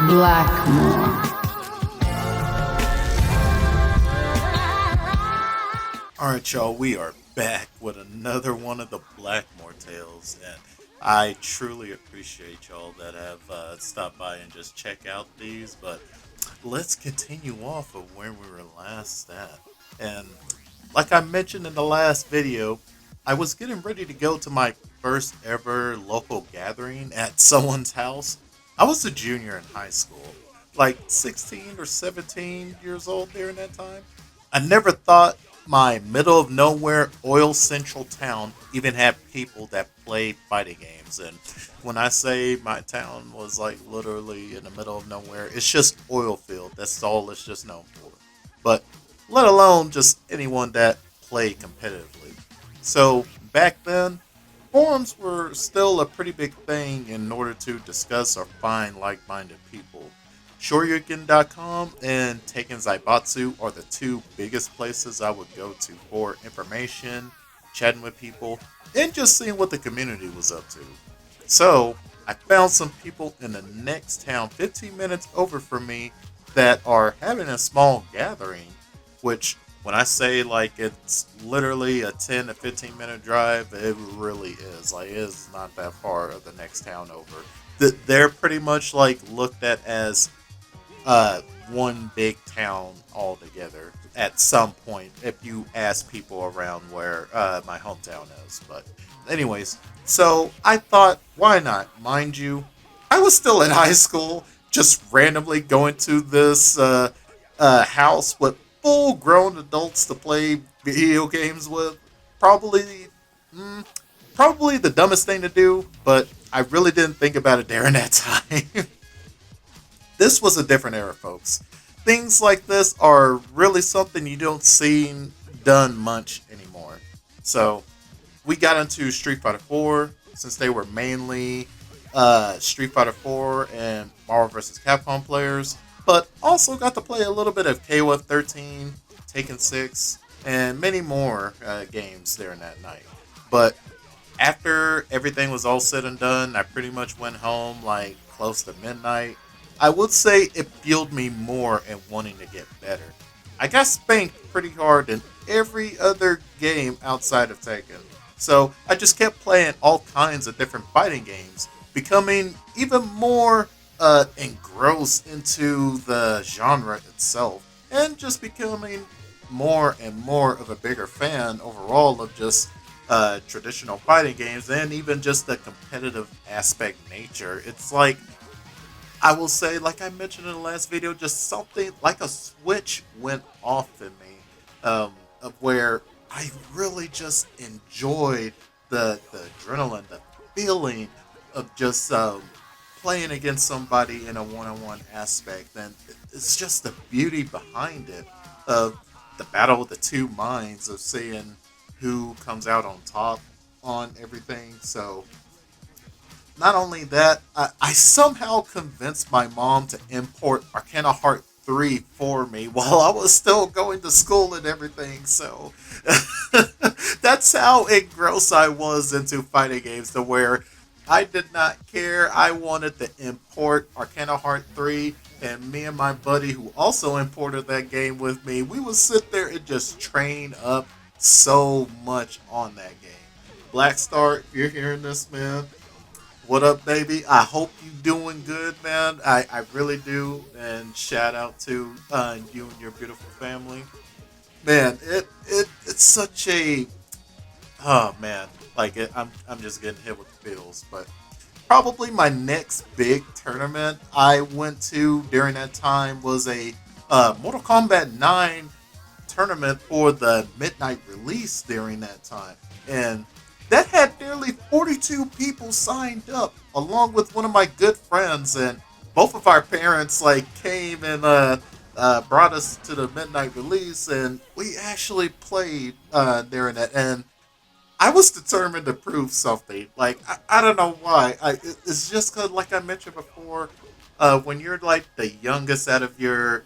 Blackmore. Alright, y'all, we are back with another one of the Blackmore tales, and I truly appreciate y'all that have stopped by and just check out these, but let's continue off of where we were last at. And like I mentioned in the last video, I was getting ready to go to my first ever local gathering at someone's house. I was a junior in high school, like 16 or 17 years old during that time. I never thought my middle of nowhere oil central town even had people that played fighting games. And when I say my town was like literally in the middle of nowhere, it's just oil field. That's all it's just known for. But let alone just anyone that played competitively. So back then, forums were still a pretty big thing in order to discuss or find like-minded people. Shoryuken.com and Taken Zaibatsu are the two biggest places I would go to for information, chatting with people, and just seeing what the community was up to. So, I found some people in the next town 15 minutes over from me that are having a small gathering, which when I say like it's literally a 10 to 15 minute drive, it really is. Like, it is not that far of the next town over. They're pretty much like looked at as one big town altogether at some point if you ask people around where my hometown is. But anyways, so I thought, why not? Mind you, I was still in high school, just randomly going to this house with full grown adults to play video games with. Probably, probably the dumbest thing to do, but I really didn't think about it during that time. This was a different era, folks. Things like this are really something you don't see done much anymore. So, we got into Street Fighter 4 since they were mainly Street Fighter 4 and Marvel vs. Capcom players, but also got to play a little bit of KOF 13, Taken 6, and many more games during that night. But after everything was all said and done, I pretty much went home like close to midnight. I would say it fueled me more in wanting to get better. I got spanked pretty hard in every other game outside of Tekken. So I just kept playing all kinds of different fighting games, becoming even more engrossed into the genre itself, and just becoming more and more of a bigger fan overall of just traditional fighting games and even just the competitive aspect nature. It's like, I will say, like I mentioned in the last video, just something like a switch went off in me, of where I really just enjoyed the adrenaline, the feeling of just playing against somebody in a one-on-one aspect. And it's just the beauty behind it, of the battle of the two minds, of seeing who comes out on top on everything. So not only that, I somehow convinced my mom to import Arcana Heart 3 for me while I was still going to school and everything. So that's how engrossed I was into fighting games, to where I did not care. I wanted to import Arcana Heart 3, and me and my buddy who also imported that game with me, we would sit there and just train up so much on that game. Blackstar, if you're hearing this, man, what up, baby? I hope you doing good, man. I really do. And shout out to you and your beautiful family. Man, it's such a, oh man, like I'm just getting hit with the feels. But probably my next big tournament I went to during that time was a Mortal Kombat 9 tournament for the midnight release during that time. And that had nearly 42 people signed up, along with one of my good friends, and both of our parents like came and brought us to the midnight release, and we actually played during that. And I was determined to prove something. Like, I don't know why. It's just because, like I mentioned before, when you're like the youngest out of your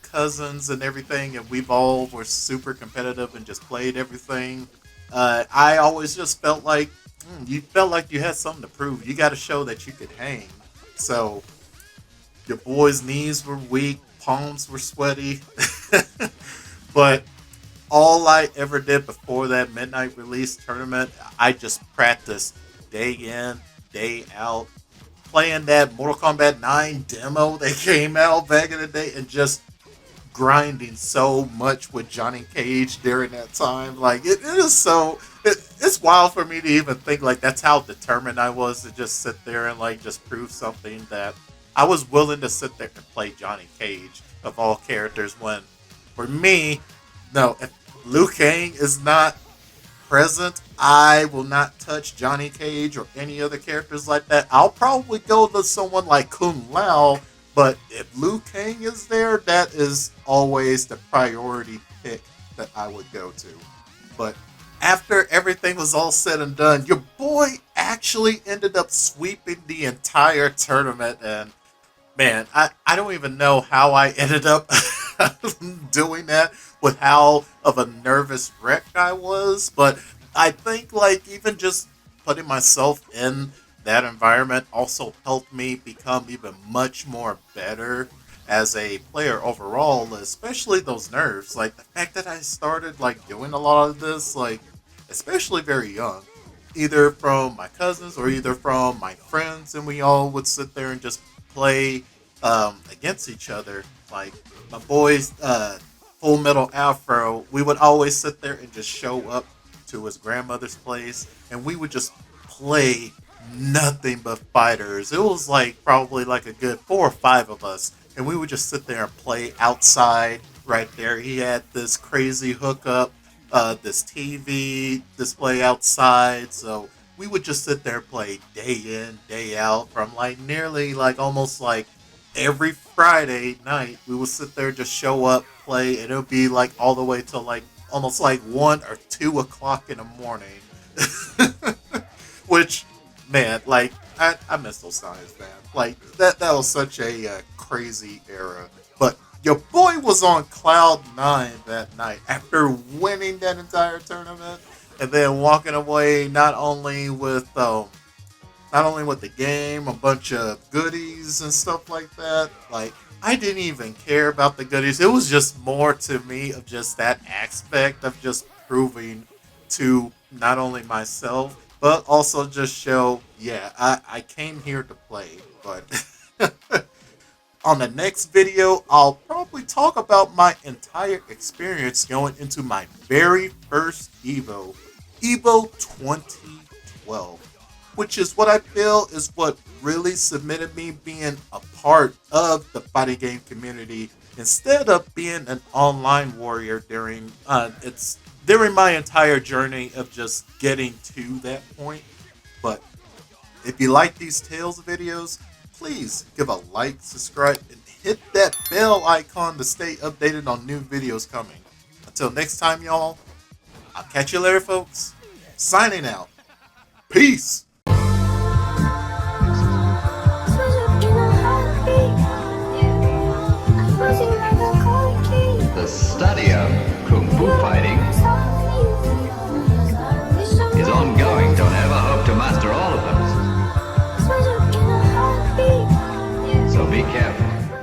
cousins and everything, and we've all were super competitive and just played everything. I always just felt like you felt like you had something to prove. You got to show that you could hang. So Your boy's knees were weak, palms were sweaty. But all I ever did before that midnight release tournament, I just practiced day in, day out, playing that Mortal Kombat 9 demo that came out back in the day and just grinding so much with Johnny Cage during that time. Like it is so it's wild for me to even think like that's how determined I was to just sit there and like just prove something that I was willing to sit there and play Johnny Cage of all characters when for me, no, if Liu Kang is not present, I will not touch Johnny Cage or any other characters like that. I'll probably go to someone like Kung Lao, but if Liu Kang is there, that is always the priority pick that I would go to. But after everything was all said and done, your boy actually ended up sweeping the entire tournament, and man, I don't even know how I ended up doing that with how of a nervous wreck I was, but I think like even just putting myself in that environment also helped me become even much more better as a player overall, especially those nerves. Like the fact that I started like doing a lot of this, like especially very young, either from my cousins or either from my friends, and we all would sit there and just play against each other. Like my boys, Full Metal Afro, we would always sit there and just show up to his grandmother's place, and we would just play nothing but fighters. It was like probably like a good 4 or 5 of us, and we would just sit there and play outside right there. He had this crazy hookup, this TV display outside, so we would just sit there and play day in, day out from like nearly like almost like every Friday night. We would sit there, just show up, play, and it would be like all the way till like almost like 1 or 2 o'clock in the morning. Which, man, like I miss those times, man. Like that was such a crazy era. But your boy was on cloud nine that night after winning that entire tournament, and then walking away not only with the game, a bunch of goodies and stuff like that. Like, I didn't even care about the goodies. It was just more to me of just that aspect of just proving to not only myself, but also just show, yeah, I came here to play. But on the next video, I'll probably talk about my entire experience going into my very first Evo 2012, which is what I feel is what really cemented me being a part of the fighting game community instead of being an online warrior during my entire journey of just getting to that point. But if you like these Tales videos, please give a like, subscribe, and hit that bell icon to stay updated on new videos coming. Until next time, y'all, I'll catch you later, folks. Signing out. Peace.